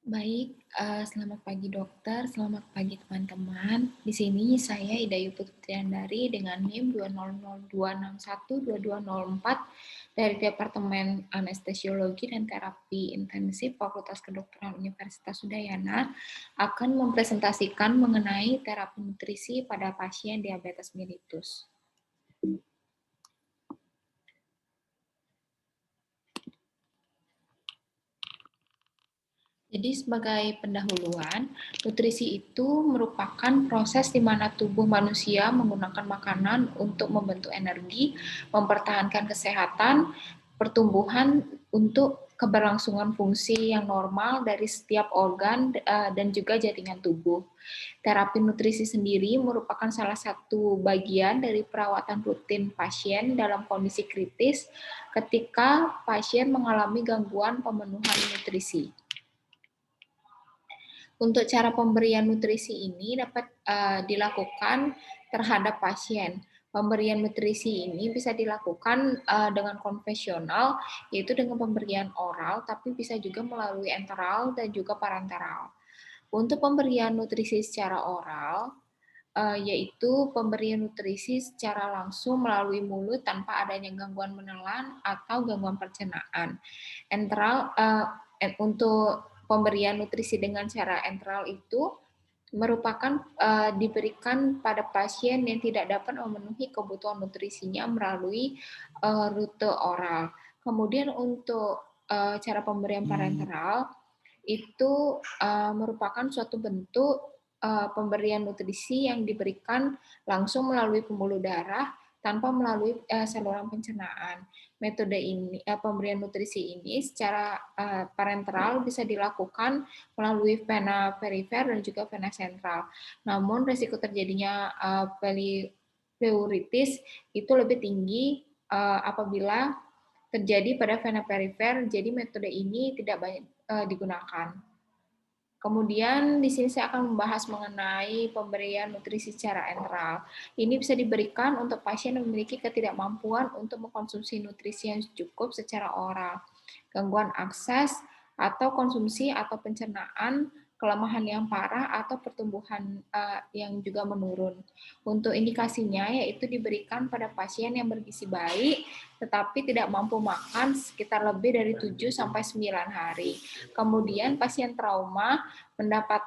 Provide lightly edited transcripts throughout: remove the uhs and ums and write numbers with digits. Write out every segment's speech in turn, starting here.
Baik, selamat pagi dokter, selamat pagi teman-teman. Di sini saya Idayu Putriandari dengan NIM 20026122204 dari Departemen Anestesiologi dan Terapi Intensif Fakultas Kedokteran Universitas Udayana akan mempresentasikan mengenai terapi nutrisi pada pasien diabetes mellitus. Jadi sebagai pendahuluan, nutrisi itu merupakan proses di mana tubuh manusia menggunakan makanan untuk membentuk energi, mempertahankan kesehatan, pertumbuhan untuk keberlangsungan fungsi yang normal dari setiap organ dan juga jaringan tubuh. Terapi nutrisi sendiri merupakan salah satu bagian dari perawatan rutin pasien dalam kondisi kritis ketika pasien mengalami gangguan pemenuhan nutrisi. Untuk cara pemberian nutrisi ini dapat dilakukan terhadap pasien. Pemberian nutrisi ini bisa dilakukan dengan konvensional, yaitu dengan pemberian oral, tapi bisa juga melalui enteral dan juga parenteral. Untuk pemberian nutrisi secara oral, yaitu pemberian nutrisi secara langsung melalui mulut tanpa adanya gangguan menelan atau gangguan pencernaan. Enteral untuk pemberian nutrisi dengan cara enteral itu merupakan diberikan pada pasien yang tidak dapat memenuhi kebutuhan nutrisinya melalui rute oral. Kemudian untuk cara pemberian parenteral itu merupakan suatu bentuk pemberian nutrisi yang diberikan langsung melalui pembuluh darah tanpa melalui saluran pencernaan. Metode ini, pemberian nutrisi ini secara parenteral bisa dilakukan melalui vena perifer dan juga vena sentral. Namun risiko terjadinya pleuritis itu lebih tinggi apabila terjadi pada vena perifer, jadi metode ini tidak banyak digunakan. Kemudian di sini saya akan membahas mengenai pemberian nutrisi secara enteral. Ini bisa diberikan untuk pasien yang memiliki ketidakmampuan untuk mengkonsumsi nutrisi yang cukup secara oral, gangguan akses atau konsumsi atau pencernaan, kelemahan yang parah atau pertumbuhan yang juga menurun. Untuk indikasinya yaitu diberikan pada pasien yang bergizi baik tetapi tidak mampu makan sekitar lebih dari 7 sampai 9 hari. Kemudian pasien trauma mendapat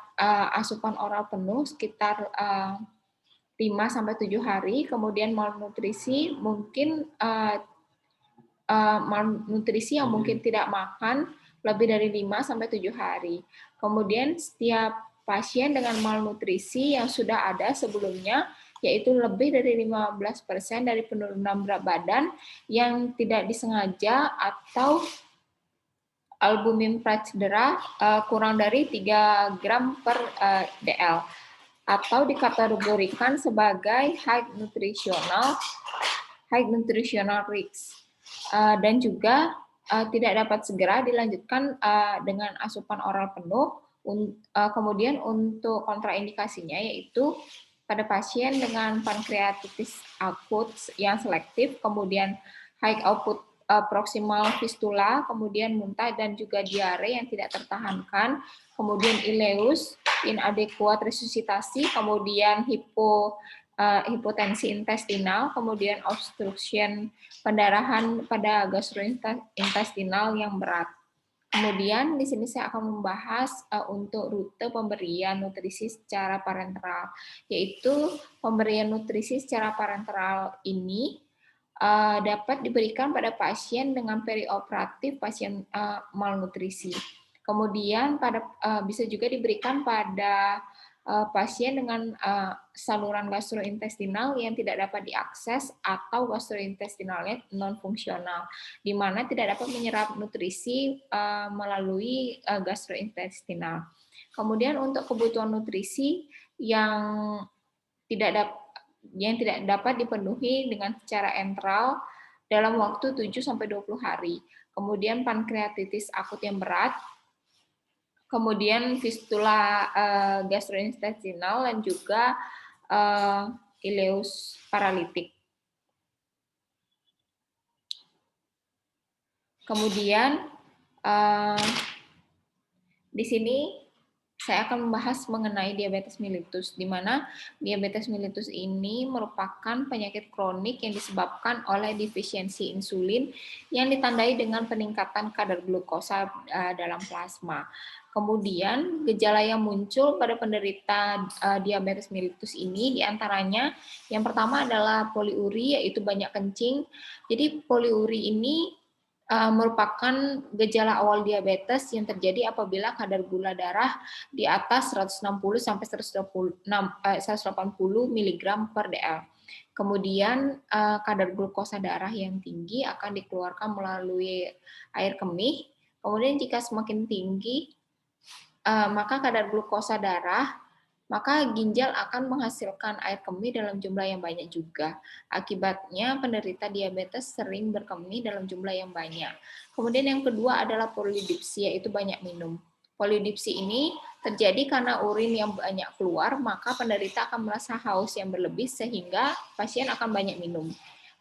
asupan oral penuh sekitar 5 sampai 7 hari, kemudian malnutrisi mungkin malnutrisi yang mungkin tidak makan lebih dari 5 sampai 7 hari. Kemudian setiap pasien dengan malnutrisi yang sudah ada sebelumnya yaitu lebih dari 15% dari penurunan berat badan yang tidak disengaja atau albumin pracedera kurang dari 3 gram per dl atau dikategorikan sebagai high nutritional risk dan juga tidak dapat segera dilanjutkan dengan asupan oral penuh. Kemudian untuk kontraindikasinya yaitu pada pasien dengan pankreatitis akut yang selektif, kemudian high output proximal fistula, kemudian muntah dan juga diare yang tidak tertahankan, kemudian ileus, inadequat resusitasi, kemudian hipotensi intestinal, kemudian obstruction pendarahan pada gastrointestinal yang berat. Kemudian di sini saya akan membahas untuk rute pemberian nutrisi secara parenteral, yaitu pemberian nutrisi secara parenteral ini dapat diberikan pada pasien dengan perioperatif pasien malnutrisi. Kemudian bisa juga diberikan pada pasien dengan saluran gastrointestinal yang tidak dapat diakses atau gastrointestinalnya non-fungsional, di mana tidak dapat menyerap nutrisi melalui gastrointestinal. Kemudian untuk kebutuhan nutrisi yang tidak dapat dipenuhi dengan secara enteral dalam waktu 7 sampai 20 hari. Kemudian pankreatitis akut yang berat, kemudian fistula gastrointestinal dan juga ileus paralitik. Kemudian Di sini saya akan membahas mengenai diabetes mellitus, di mana diabetes mellitus ini merupakan penyakit kronik yang disebabkan oleh defisiensi insulin yang ditandai dengan peningkatan kadar glukosa dalam plasma. Kemudian gejala yang muncul pada penderita diabetes mellitus ini diantaranya yang pertama adalah poliuri, yaitu banyak kencing. Jadi poliuri ini merupakan gejala awal diabetes yang terjadi apabila kadar gula darah di atas 160 sampai 180 mg per dl. Kemudian kadar glukosa darah yang tinggi akan dikeluarkan melalui air kemih. Kemudian jika semakin tinggi maka kadar glukosa darah, maka ginjal akan menghasilkan air kemih dalam jumlah yang banyak juga. Akibatnya penderita diabetes sering berkemih dalam jumlah yang banyak. Kemudian yang kedua adalah polidipsi, yaitu banyak minum. Polidipsi ini terjadi karena urin yang banyak keluar, maka penderita akan merasa haus yang berlebih sehingga pasien akan banyak minum.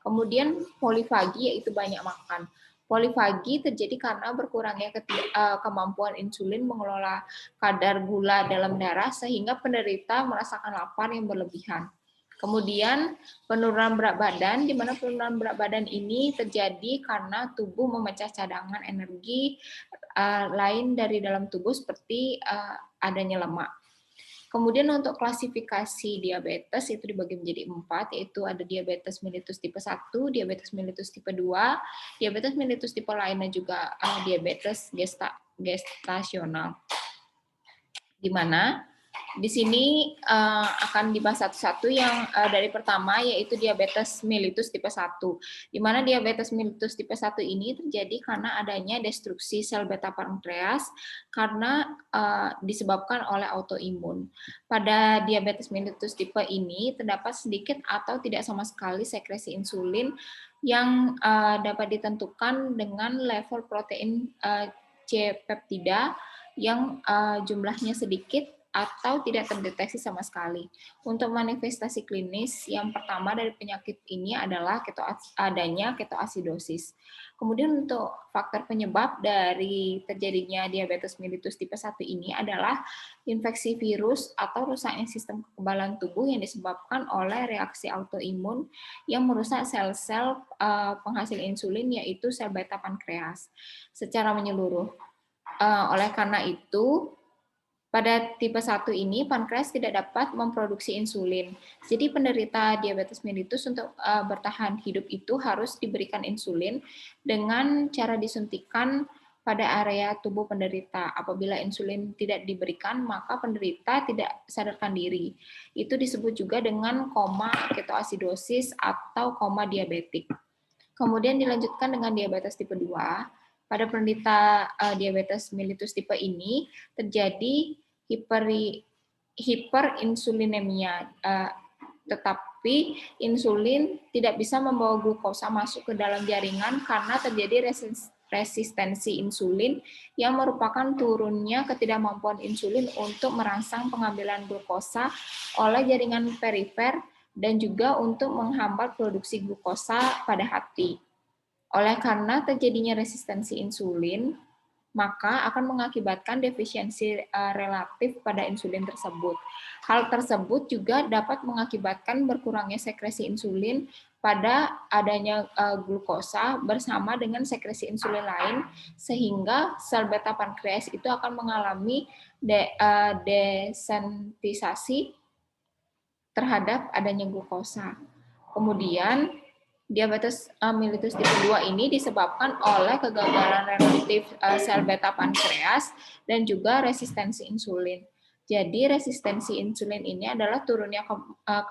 Kemudian polifagi, yaitu banyak makan. Polifagi terjadi karena berkurangnya kemampuan insulin mengelola kadar gula dalam darah sehingga penderita merasakan lapar yang berlebihan. Kemudian penurunan berat badan, di mana penurunan berat badan ini terjadi karena tubuh memecah cadangan energi lain dari dalam tubuh seperti adanya lemak. Kemudian untuk klasifikasi diabetes itu dibagi menjadi 4, yaitu ada diabetes mellitus tipe 1, diabetes mellitus tipe 2, diabetes mellitus tipe lainnya juga diabetes gestasional. Di mana di sini akan dibahas satu-satu yang dari pertama yaitu diabetes mellitus tipe 1. Di mana diabetes mellitus tipe 1 ini terjadi karena adanya destruksi sel beta pankreas karena disebabkan oleh autoimun. Pada diabetes mellitus tipe ini terdapat sedikit atau tidak sama sekali sekresi insulin yang dapat ditentukan dengan level protein C-peptida yang jumlahnya sedikit atau tidak terdeteksi sama sekali. Untuk manifestasi klinis yang pertama dari penyakit ini adalah adanya ketoasidosis. Kemudian untuk faktor penyebab dari terjadinya diabetes mellitus tipe 1 ini adalah infeksi virus atau rusaknya sistem kekebalan tubuh yang disebabkan oleh reaksi autoimun yang merusak sel-sel penghasil insulin yaitu sel beta pankreas secara menyeluruh. Oleh karena itu, pada tipe 1 ini, pankreas tidak dapat memproduksi insulin. Jadi penderita diabetes mellitus untuk bertahan hidup itu harus diberikan insulin dengan cara disuntikan pada area tubuh penderita. Apabila insulin tidak diberikan, maka penderita tidak sadarkan diri. Itu disebut juga dengan koma ketoasidosis atau koma diabetik. Kemudian dilanjutkan dengan diabetes tipe 2. Pada penderita diabetes mellitus tipe ini terjadi hiperinsulinemia, tetapi insulin tidak bisa membawa glukosa masuk ke dalam jaringan karena terjadi resistensi insulin yang merupakan turunnya ketidakmampuan insulin untuk merangsang pengambilan glukosa oleh jaringan perifer dan juga untuk menghambat produksi glukosa pada hati. Oleh karena terjadinya resistensi insulin, maka akan mengakibatkan defisiensi relatif pada insulin tersebut. Hal tersebut juga dapat mengakibatkan berkurangnya sekresi insulin pada adanya glukosa bersama dengan sekresi insulin lain, sehingga sel beta pankreas itu akan mengalami desensitisasi terhadap adanya glukosa. Kemudian diabetes mellitus tipe 2 ini disebabkan oleh kegagalan relatif sel beta pankreas dan juga resistensi insulin. Jadi resistensi insulin ini adalah turunnya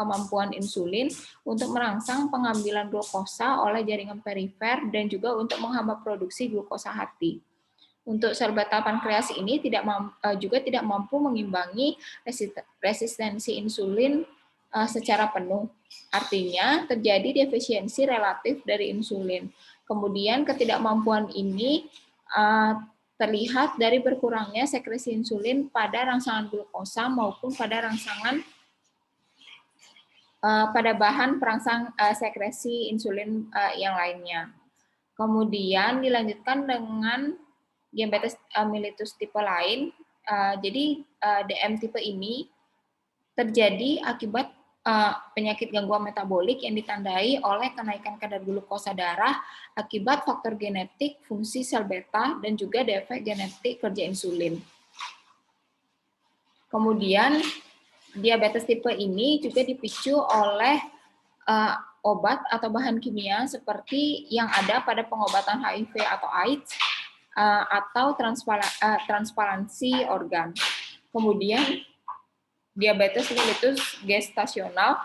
kemampuan insulin untuk merangsang pengambilan glukosa oleh jaringan perifer dan juga untuk menghambat produksi glukosa hati. Untuk sel beta pankreas ini juga tidak mampu mengimbangi resistensi insulin secara penuh. Artinya terjadi defisiensi relatif dari insulin. Kemudian ketidakmampuan ini terlihat dari berkurangnya sekresi insulin pada rangsangan glukosa maupun pada rangsangan pada bahan perangsang sekresi insulin yang lainnya. Kemudian dilanjutkan dengan diabetes mellitus tipe lain, Jadi DM tipe ini terjadi akibat penyakit gangguan metabolik yang ditandai oleh kenaikan kadar glukosa darah akibat faktor genetik, fungsi sel beta, dan juga defek genetik kerja insulin. Kemudian, diabetes tipe ini juga dipicu oleh obat atau bahan kimia seperti yang ada pada pengobatan HIV atau AIDS atau transparansi organ. Kemudian, diabetes mellitus gestasional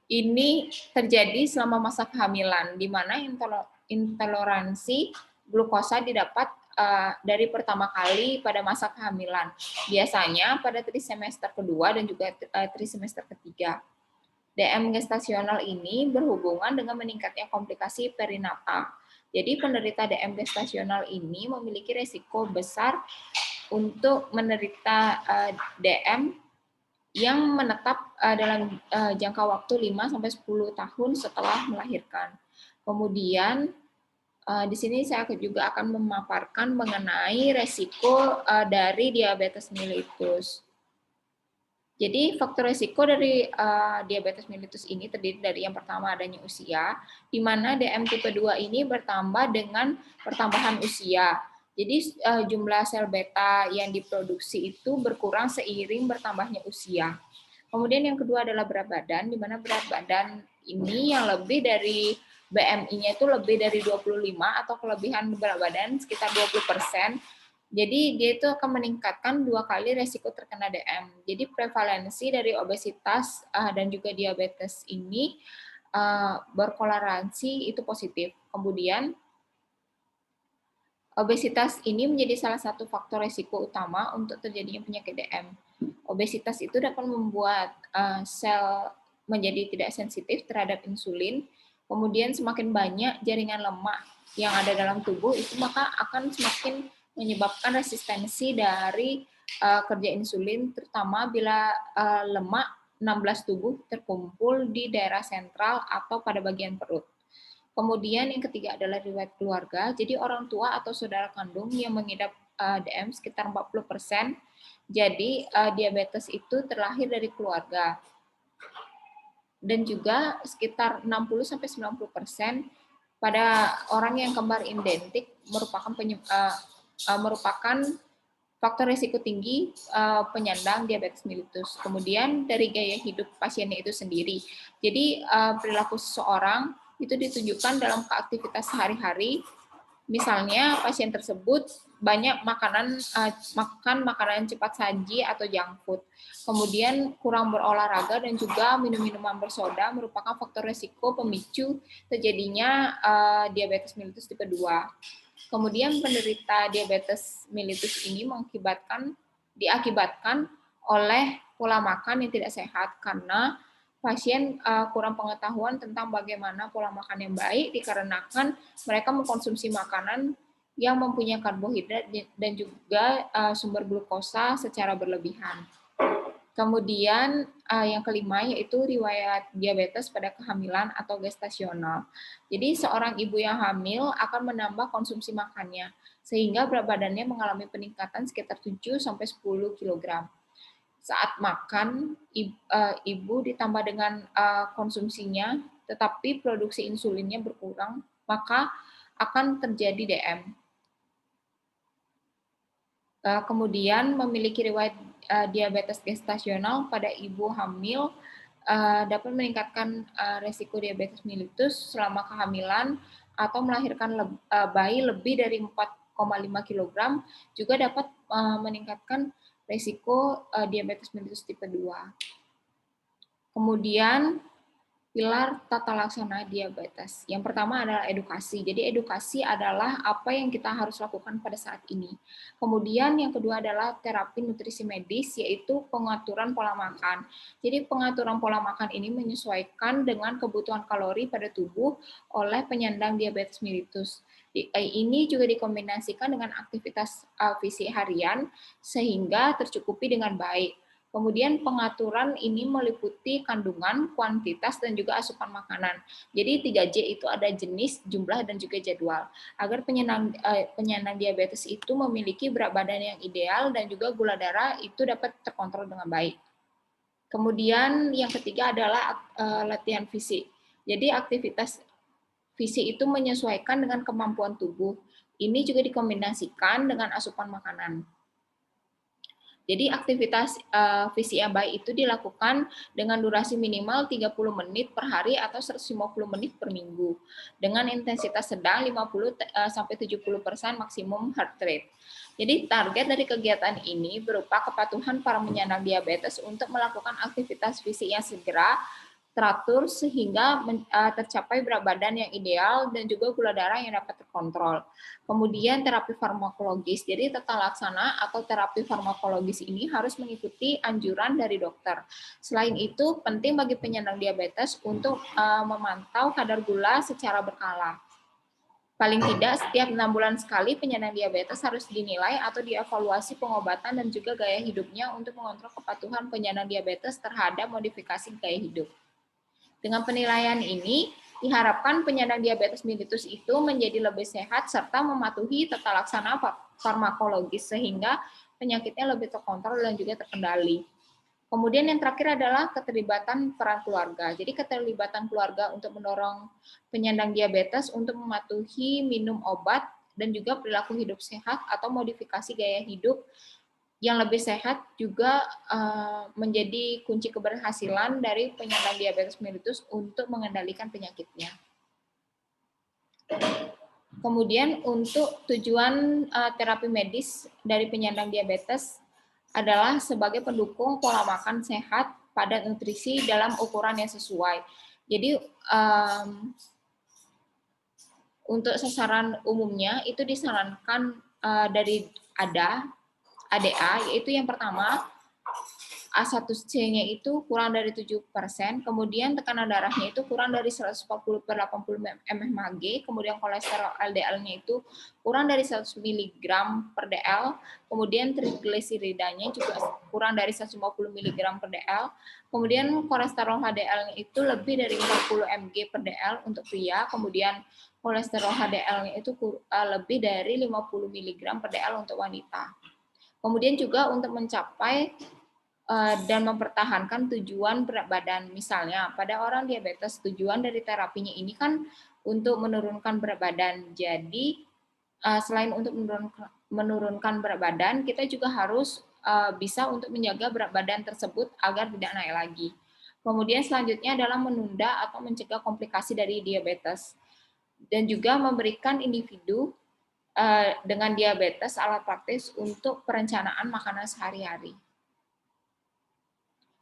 ini terjadi selama masa kehamilan, di mana intoleransi glukosa didapat dari pertama kali pada masa kehamilan. Biasanya pada trimester kedua dan juga trimester ketiga. DM gestasional ini berhubungan dengan meningkatnya komplikasi perinatal. Jadi penderita DM gestasional ini memiliki resiko besar untuk menderita DM yang menetap dalam jangka waktu 5-10 tahun setelah melahirkan. Kemudian di sini saya juga akan memaparkan mengenai resiko dari diabetes mellitus. Jadi faktor resiko dari diabetes mellitus ini terdiri dari yang pertama adanya usia, di mana DM tipe 2 ini bertambah dengan pertambahan usia. Jadi jumlah sel beta yang diproduksi itu berkurang seiring bertambahnya usia. Kemudian yang kedua adalah berat badan, di mana berat badan ini yang lebih dari BMI-nya itu lebih dari 25 atau kelebihan berat badan sekitar 20%. Jadi dia itu akan meningkatkan 2 kali resiko terkena DM. Jadi prevalensi dari obesitas dan juga diabetes ini berkorelansi itu positif. Kemudian obesitas ini menjadi salah satu faktor resiko utama untuk terjadinya penyakit DM. Obesitas itu dapat membuat sel menjadi tidak sensitif terhadap insulin. Kemudian semakin banyak jaringan lemak yang ada dalam tubuh itu maka akan semakin menyebabkan resistensi dari kerja insulin, terutama bila lemak 16 tubuh terkumpul di daerah sentral atau pada bagian perut. Kemudian yang ketiga adalah riwayat keluarga. Jadi orang tua atau saudara kandung yang mengidap DM sekitar 40%. Jadi diabetes itu terlahir dari keluarga. Dan juga sekitar 60-90% pada orang yang kembar identik merupakan faktor risiko tinggi penyandang diabetes mellitus. Kemudian dari gaya hidup pasiennya itu sendiri. Jadi perilaku seseorang itu ditunjukkan dalam aktivitas sehari-hari. Misalnya pasien tersebut banyak makan makanan cepat saji atau junk food. Kemudian kurang berolahraga dan juga minum minuman bersoda merupakan faktor risiko pemicu terjadinya diabetes mellitus tipe 2. Kemudian penderita diabetes mellitus ini diakibatkan oleh pola makan yang tidak sehat karena pasien kurang pengetahuan tentang bagaimana pola makan yang baik dikarenakan mereka mengkonsumsi makanan yang mempunyai karbohidrat dan juga sumber glukosa secara berlebihan. Kemudian yang kelima yaitu riwayat diabetes pada kehamilan atau gestasional. Jadi seorang ibu yang hamil akan menambah konsumsi makannya sehingga berat badannya mengalami peningkatan sekitar 7-10 kg. Saat makan, ibu ditambah dengan konsumsinya, tetapi produksi insulinnya berkurang, maka akan terjadi DM. Kemudian memiliki riwayat diabetes gestasional pada ibu hamil dapat meningkatkan resiko diabetes mellitus selama kehamilan atau melahirkan bayi lebih dari 4,5 kg, juga dapat meningkatkan resiko diabetes mellitus tipe 2. Kemudian pilar tata laksana diabetes. Yang pertama adalah edukasi. Jadi edukasi adalah apa yang kita harus lakukan pada saat ini. Kemudian yang kedua adalah terapi nutrisi medis, yaitu pengaturan pola makan. Jadi pengaturan pola makan ini menyesuaikan dengan kebutuhan kalori pada tubuh oleh penyandang diabetes mellitus. Ini juga dikombinasikan dengan aktivitas fisik harian sehingga tercukupi dengan baik. Kemudian pengaturan ini meliputi kandungan, kuantitas, dan juga asupan makanan. Jadi 3J itu ada jenis, jumlah, dan juga jadwal. Agar penyandang diabetes itu memiliki berat badan yang ideal dan juga gula darah itu dapat terkontrol dengan baik. Kemudian yang ketiga adalah latihan fisik. Jadi aktivitas fisik itu menyesuaikan dengan kemampuan tubuh. Ini juga dikombinasikan dengan asupan makanan. Jadi aktivitas fisik yang baik itu dilakukan dengan durasi minimal 30 menit per hari atau 150 menit per minggu dengan intensitas sedang 50 sampai 70% maksimum heart rate. Jadi target dari kegiatan ini berupa kepatuhan para penyandang diabetes untuk melakukan aktivitas fisik yang segera teratur sehingga tercapai berat badan yang ideal dan juga gula darah yang dapat terkontrol. Kemudian terapi farmakologis, jadi tata laksana atau terapi farmakologis ini harus mengikuti anjuran dari dokter. Selain itu, penting bagi penyandang diabetes untuk memantau kadar gula secara berkala. Paling tidak setiap 6 bulan sekali penyandang diabetes harus dinilai atau dievaluasi pengobatan dan juga gaya hidupnya untuk mengontrol kepatuhan penyandang diabetes terhadap modifikasi gaya hidup. Dengan penilaian ini, diharapkan penyandang diabetes mellitus itu menjadi lebih sehat serta mematuhi tata laksana farmakologis sehingga penyakitnya lebih terkontrol dan juga terkendali. Kemudian yang terakhir adalah keterlibatan peran keluarga. Jadi keterlibatan keluarga untuk mendorong penyandang diabetes untuk mematuhi minum obat dan juga perilaku hidup sehat atau modifikasi gaya hidup yang lebih sehat juga menjadi kunci keberhasilan dari penyandang diabetes mellitus untuk mengendalikan penyakitnya. Kemudian untuk tujuan terapi medis dari penyandang diabetes adalah sebagai pendukung pola makan sehat, padat nutrisi dalam ukuran yang sesuai. Jadi untuk sasaran umumnya itu disarankan dari ADA, yaitu yang pertama A1C-nya itu kurang dari 7%, kemudian tekanan darahnya itu kurang dari 140/80 mmHg, kemudian kolesterol LDL-nya itu kurang dari 100 mg per dl, kemudian trigliseridanya juga kurang dari 150 mg per dl, kemudian kolesterol HDL-nya itu lebih dari 40 mg per dl untuk pria, kemudian kolesterol HDL-nya itu lebih dari 50 mg per dl untuk wanita. Kemudian juga untuk mencapai dan mempertahankan tujuan berat badan. Misalnya, pada orang diabetes, tujuan dari terapinya ini kan untuk menurunkan berat badan. Jadi, selain untuk menurunkan berat badan, kita juga harus bisa untuk menjaga berat badan tersebut agar tidak naik lagi. Kemudian selanjutnya adalah menunda atau mencegah komplikasi dari diabetes. Dan juga memberikan individu dengan diabetes alat praktis untuk perencanaan makanan sehari-hari.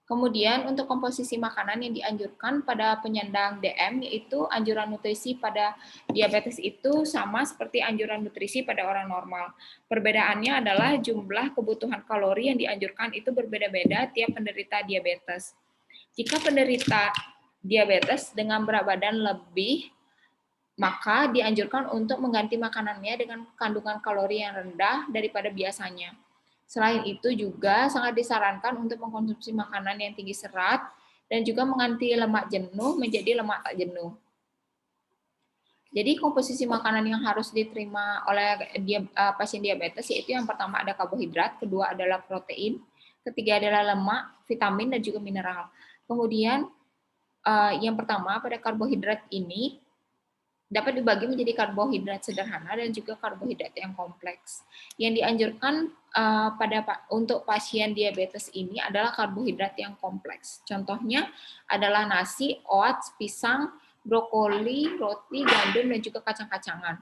Kemudian untuk komposisi makanan yang dianjurkan pada penyandang DM yaitu anjuran nutrisi pada diabetes itu sama seperti anjuran nutrisi pada orang normal. Perbedaannya adalah jumlah kebutuhan kalori yang dianjurkan itu berbeda-beda tiap penderita diabetes. Jika penderita diabetes dengan berat badan lebih, maka dianjurkan untuk mengganti makanannya dengan kandungan kalori yang rendah daripada biasanya. Selain itu juga sangat disarankan untuk mengkonsumsi makanan yang tinggi serat dan juga mengganti lemak jenuh menjadi lemak tak jenuh. Jadi komposisi makanan yang harus diterima oleh pasien diabetes yaitu yang pertama ada karbohidrat, kedua adalah protein, ketiga adalah lemak, vitamin dan juga mineral. Kemudian yang pertama pada karbohidrat ini dapat dibagi menjadi karbohidrat sederhana dan juga karbohidrat yang kompleks. Yang dianjurkan untuk pasien diabetes ini adalah karbohidrat yang kompleks. Contohnya adalah nasi, oats, pisang, brokoli, roti, gandum, dan juga kacang-kacangan.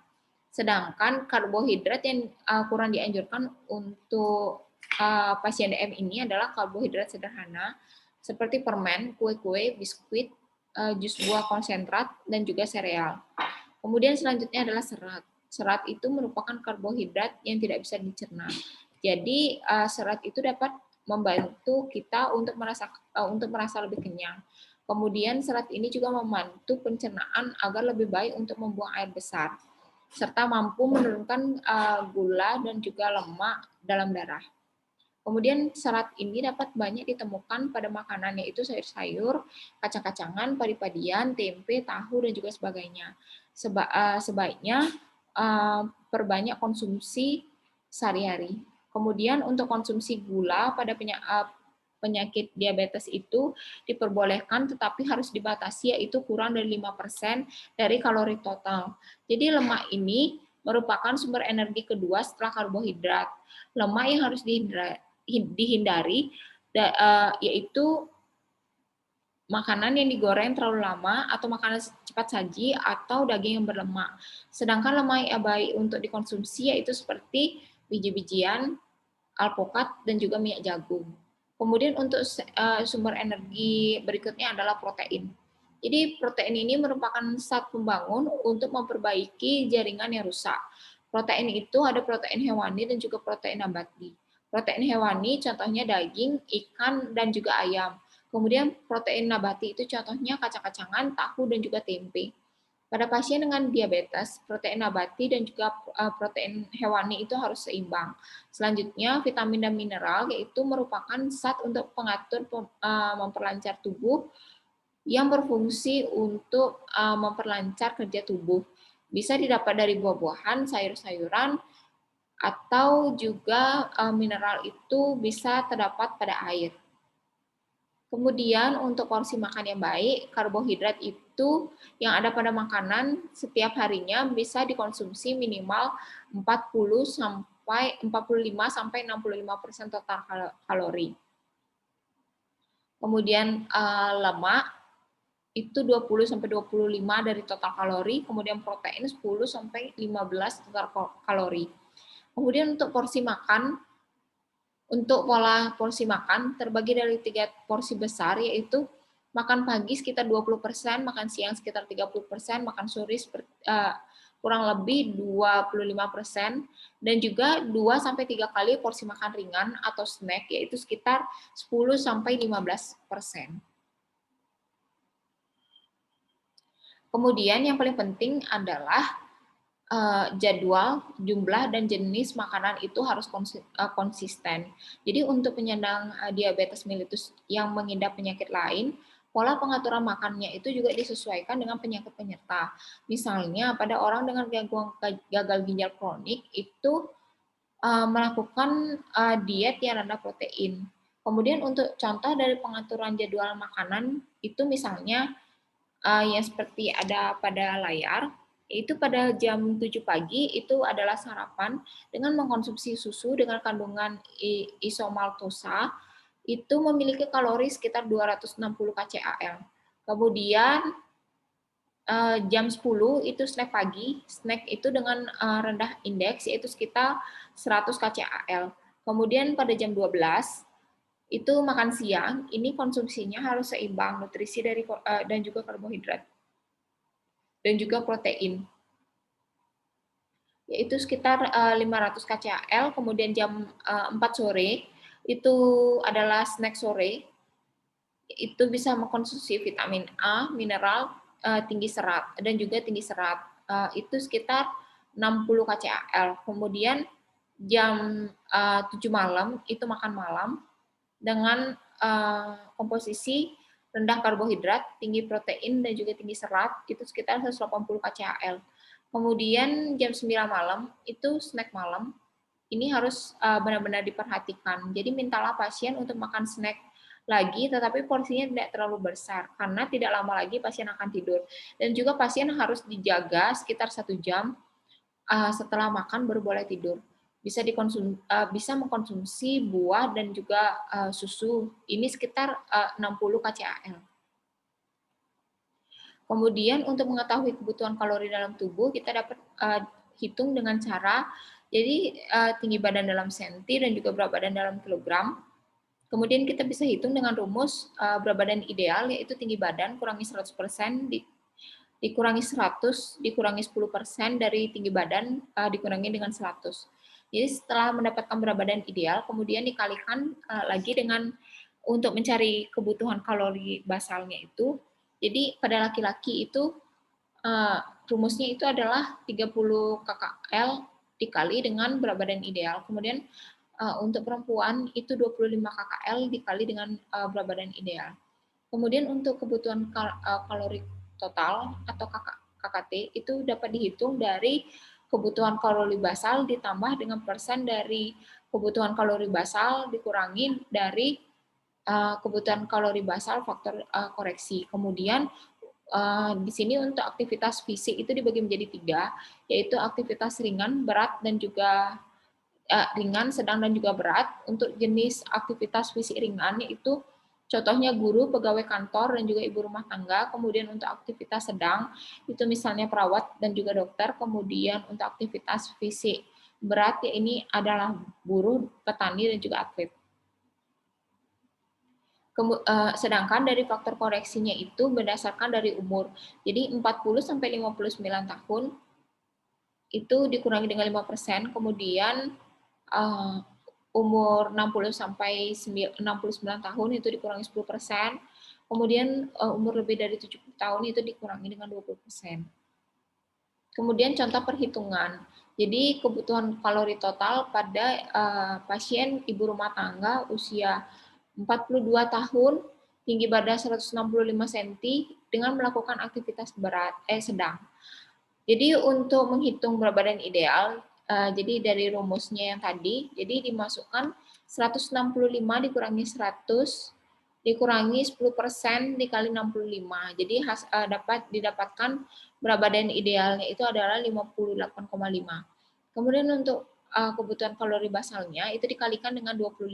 Sedangkan karbohidrat yang kurang dianjurkan untuk pasien DM ini adalah karbohidrat sederhana seperti permen, kue-kue, biskuit, jus buah konsentrat, dan juga sereal. Kemudian selanjutnya adalah serat. Serat itu merupakan karbohidrat yang tidak bisa dicerna. Jadi serat itu dapat membantu kita untuk merasa lebih kenyang. Kemudian serat ini juga membantu pencernaan agar lebih baik untuk membuang air besar, serta mampu menurunkan gula dan juga lemak dalam darah. Kemudian serat ini dapat banyak ditemukan pada makanan, yaitu sayur-sayur, kacang-kacangan, padi-padian, tempe, tahu, dan juga sebagainya. Sebaiknya perbanyak konsumsi sehari-hari. Kemudian untuk konsumsi gula pada penyakit diabetes itu diperbolehkan, tetapi harus dibatasi, yaitu kurang dari 5% dari kalori total. Jadi lemak ini merupakan sumber energi kedua setelah karbohidrat. Lemak yang harus dihindari yaitu makanan yang digoreng terlalu lama atau makanan cepat saji atau daging yang berlemak. Sedangkan lemak yang baik untuk dikonsumsi yaitu seperti biji-bijian, alpukat, dan juga minyak jagung. Kemudian untuk sumber energi berikutnya adalah protein. Jadi protein ini merupakan zat pembangun untuk memperbaiki jaringan yang rusak. Protein itu ada protein hewani dan juga protein nabati. Protein hewani contohnya daging, ikan, dan juga ayam. Kemudian protein nabati itu contohnya kacang-kacangan, tahu, dan juga tempe. Pada pasien dengan diabetes, protein nabati dan juga protein hewani itu harus seimbang. Selanjutnya, vitamin dan mineral yaitu merupakan zat untuk pengatur memperlancar tubuh yang berfungsi untuk memperlancar kerja tubuh. Bisa didapat dari buah-buahan, sayur-sayuran, atau juga mineral itu bisa terdapat pada air. Kemudian untuk porsi makan yang baik, karbohidrat itu yang ada pada makanan setiap harinya bisa dikonsumsi minimal 45 sampai 65% total kalori. Kemudian lemak itu 20 sampai 25 dari total kalori, kemudian protein 10 sampai 15 total kalori. Kemudian untuk porsi makan, untuk pola porsi makan terbagi dari 3 porsi besar, yaitu makan pagi sekitar 20%, makan siang sekitar 30%, makan sore kurang lebih 25%, dan juga 2 sampai 3 kali porsi makan ringan atau snack, yaitu sekitar 10 sampai 15%. Kemudian yang paling penting adalah jadwal, jumlah, dan jenis makanan itu harus konsisten. Jadi untuk penyandang diabetes mellitus yang mengidap penyakit lain, pola pengaturan makannya itu juga disesuaikan dengan penyakit penyerta. Misalnya pada orang dengan gangguan gagal ginjal kronik itu melakukan diet yang rendah protein. Kemudian untuk contoh dari pengaturan jadwal makanan itu misalnya yang seperti ada pada layar, yaitu pada jam 7 pagi itu adalah sarapan dengan mengkonsumsi susu dengan kandungan isomaltosa, itu memiliki kalori sekitar 260 kcal. Kemudian jam 10 itu snack pagi, snack itu dengan rendah indeks yaitu sekitar 100 kcal. Kemudian pada jam 12 itu makan siang, ini konsumsinya harus seimbang nutrisi dan juga karbohidrat dan juga protein, yaitu sekitar 500 kcal. Kemudian jam 4 sore itu adalah snack sore, itu bisa mengkonsumsi vitamin A, mineral, tinggi serat dan juga tinggi serat, itu sekitar 60 kcal. Kemudian jam 7 malam itu makan malam dengan komposisi rendah karbohidrat, tinggi protein, dan juga tinggi serat, itu sekitar 180 kcal. Kemudian jam 9 malam, itu snack malam, ini harus benar-benar diperhatikan. Jadi mintalah pasien untuk makan snack lagi, tetapi porsinya tidak terlalu besar, karena tidak lama lagi pasien akan tidur. Dan juga pasien harus dijaga sekitar 1 jam setelah makan baru boleh tidur. Bisa mengkonsumsi buah dan juga susu. Ini sekitar 60 kcal. Kemudian untuk mengetahui kebutuhan kalori dalam tubuh, kita dapat hitung dengan cara jadi tinggi badan dalam senti dan juga berat badan dalam kilogram. Kemudian kita bisa hitung dengan rumus berat badan ideal, yaitu tinggi badan kurangi 100% dikurangi 100 dikurangi 10% dari tinggi badan dikurangi dengan 100. Jadi setelah mendapatkan berat badan ideal, kemudian dikalikan lagi dengan untuk mencari kebutuhan kalori basalnya itu. Jadi pada laki-laki itu rumusnya itu adalah 30 kcal dikali dengan berat badan ideal. Kemudian Untuk perempuan itu 25 kcal dikali dengan berat badan ideal. Kemudian untuk kebutuhan kalori total atau KKT itu dapat dihitung dari kebutuhan kalori basal ditambah dengan persen dari kebutuhan kalori basal dikurangi dari kebutuhan kalori basal faktor koreksi. Kemudian di sini untuk aktivitas fisik itu dibagi menjadi 3, yaitu aktivitas ringan, berat, dan juga ringan, sedang, dan juga berat. Untuk jenis aktivitas fisik ringan yaitu contohnya guru, pegawai kantor, dan juga ibu rumah tangga. Kemudian untuk aktivitas sedang itu misalnya perawat dan juga dokter. Kemudian untuk aktivitas fisik berat ya ini adalah buruh, petani, dan juga atlet. Sedangkan dari faktor koreksinya itu berdasarkan dari umur. Jadi 40 sampai 59 tahun itu dikurangi dengan 5%, kemudian umur 60 sampai 69 tahun itu dikurangi 10%, kemudian umur lebih dari 70 tahun itu dikurangi dengan 20%. Kemudian contoh perhitungan. Jadi kebutuhan kalori total pada pasien ibu rumah tangga usia 42 tahun, tinggi badan 165 cm dengan melakukan aktivitas sedang. Jadi untuk menghitung berat badan ideal, jadi dari rumusnya yang tadi, jadi dimasukkan 165 dikurangi 100 dikurangi 10% dikali 65. Jadi dapat didapatkan berat badan idealnya itu adalah 58,5. Kemudian untuk kebutuhan kalori basalnya itu dikalikan dengan 25.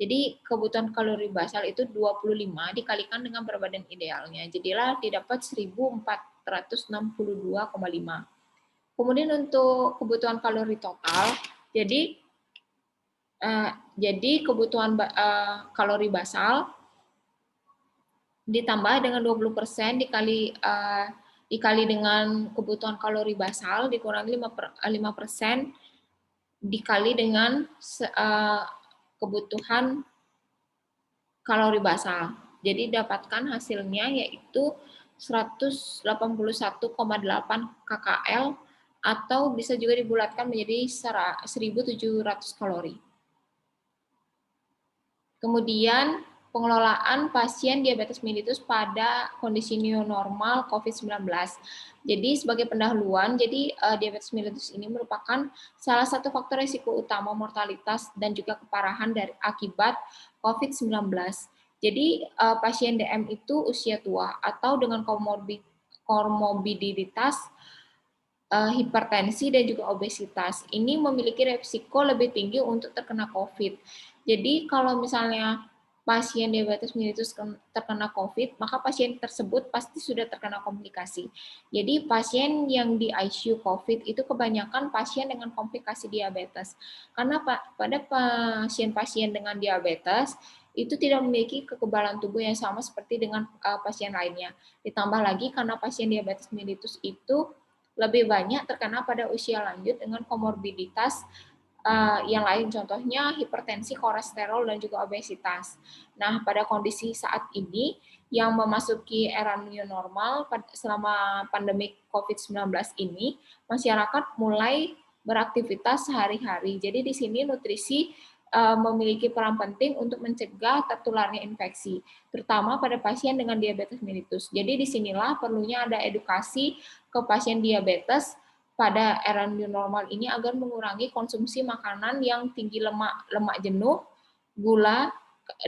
Jadi kebutuhan kalori basal itu 25 dikalikan dengan berat badan idealnya. Jadilah didapat 1462,5. Kemudian untuk kebutuhan kalori total, jadi kebutuhan kalori basal ditambah dengan 20% dikali dengan kebutuhan kalori basal dikurangi 5% dikali dengan kebutuhan kalori basal. Jadi dapatkan hasilnya yaitu 181,8 kcal atau bisa juga dibulatkan menjadi 1.700 kalori. Kemudian pengelolaan pasien diabetes mellitus pada kondisi new normal COVID-19. Jadi sebagai pendahuluan, jadi diabetes mellitus ini merupakan salah satu faktor risiko utama mortalitas dan juga keparahan dari akibat COVID-19. Jadi pasien DM itu usia tua atau dengan komorbiditas hipertensi dan juga obesitas. Ini memiliki resiko lebih tinggi untuk terkena COVID. Jadi kalau misalnya pasien diabetes mellitus terkena COVID, maka pasien tersebut pasti sudah terkena komplikasi. Jadi pasien yang di ICU COVID itu kebanyakan pasien dengan komplikasi diabetes. Karena pada pasien-pasien dengan diabetes itu tidak memiliki kekebalan tubuh yang sama seperti dengan pasien lainnya. Ditambah lagi karena pasien diabetes mellitus itu lebih banyak terkena pada usia lanjut dengan komorbiditas yang lain, contohnya hipertensi, kolesterol, dan juga obesitas. Nah, pada kondisi saat ini yang memasuki era new normal selama pandemi COVID-19 ini, masyarakat mulai beraktivitas sehari-hari. Jadi di sini nutrisi memiliki peran penting untuk mencegah tertularnya infeksi, terutama pada pasien dengan diabetes mellitus. Jadi disinilah perlunya ada edukasi ke pasien diabetes pada era new normal ini agar mengurangi konsumsi makanan yang tinggi lemak jenuh, gula,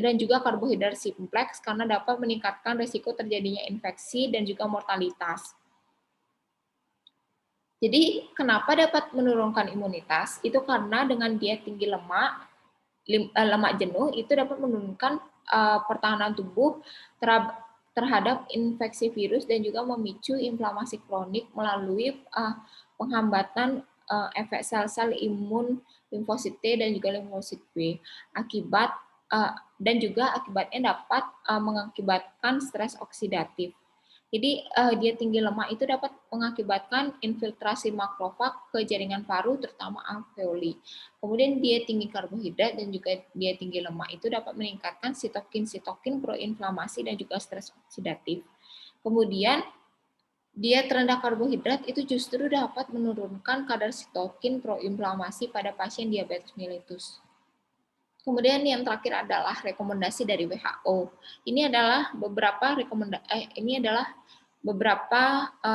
dan juga karbohidrat simpleks karena dapat meningkatkan risiko terjadinya infeksi dan juga mortalitas. Jadi kenapa dapat menurunkan imunitas? Itu karena dengan diet tinggi lemak jenuh itu dapat menurunkan pertahanan tubuh terhadap infeksi virus dan juga memicu inflamasi kronik melalui penghambatan efek sel-sel imun limfosit T dan juga limfosit B. Dan juga akibatnya dapat mengakibatkan stres oksidatif. Jadi dia tinggi lemak itu dapat mengakibatkan infiltrasi makrofag ke jaringan paru terutama alveoli. Kemudian dia tinggi karbohidrat dan juga dia tinggi lemak itu dapat meningkatkan sitokin proinflamasi dan juga stres oksidatif. Kemudian diet rendah karbohidrat itu justru dapat menurunkan kadar sitokin proinflamasi pada pasien diabetes mellitus. Kemudian yang terakhir adalah rekomendasi dari WHO. Ini adalah beberapa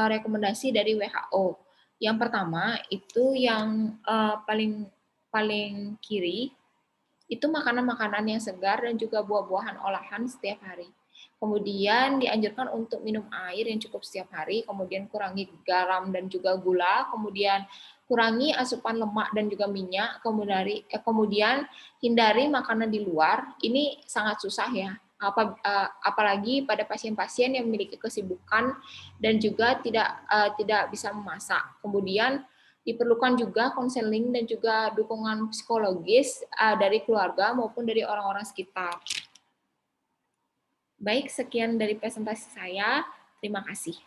rekomendasi dari WHO. Yang pertama itu yang paling paling kiri itu makanan-makanan yang segar dan juga buah-buahan olahan setiap hari. Kemudian dianjurkan untuk minum air yang cukup setiap hari, kemudian kurangi garam dan juga gula, kemudian kurangi asupan lemak dan juga minyak, kemudian hindari makanan di luar. Ini sangat susah ya, apalagi pada pasien-pasien yang memiliki kesibukan dan juga tidak bisa memasak. Kemudian diperlukan juga konseling dan juga dukungan psikologis dari keluarga maupun dari orang-orang sekitar. Baik, sekian dari presentasi saya. Terima kasih.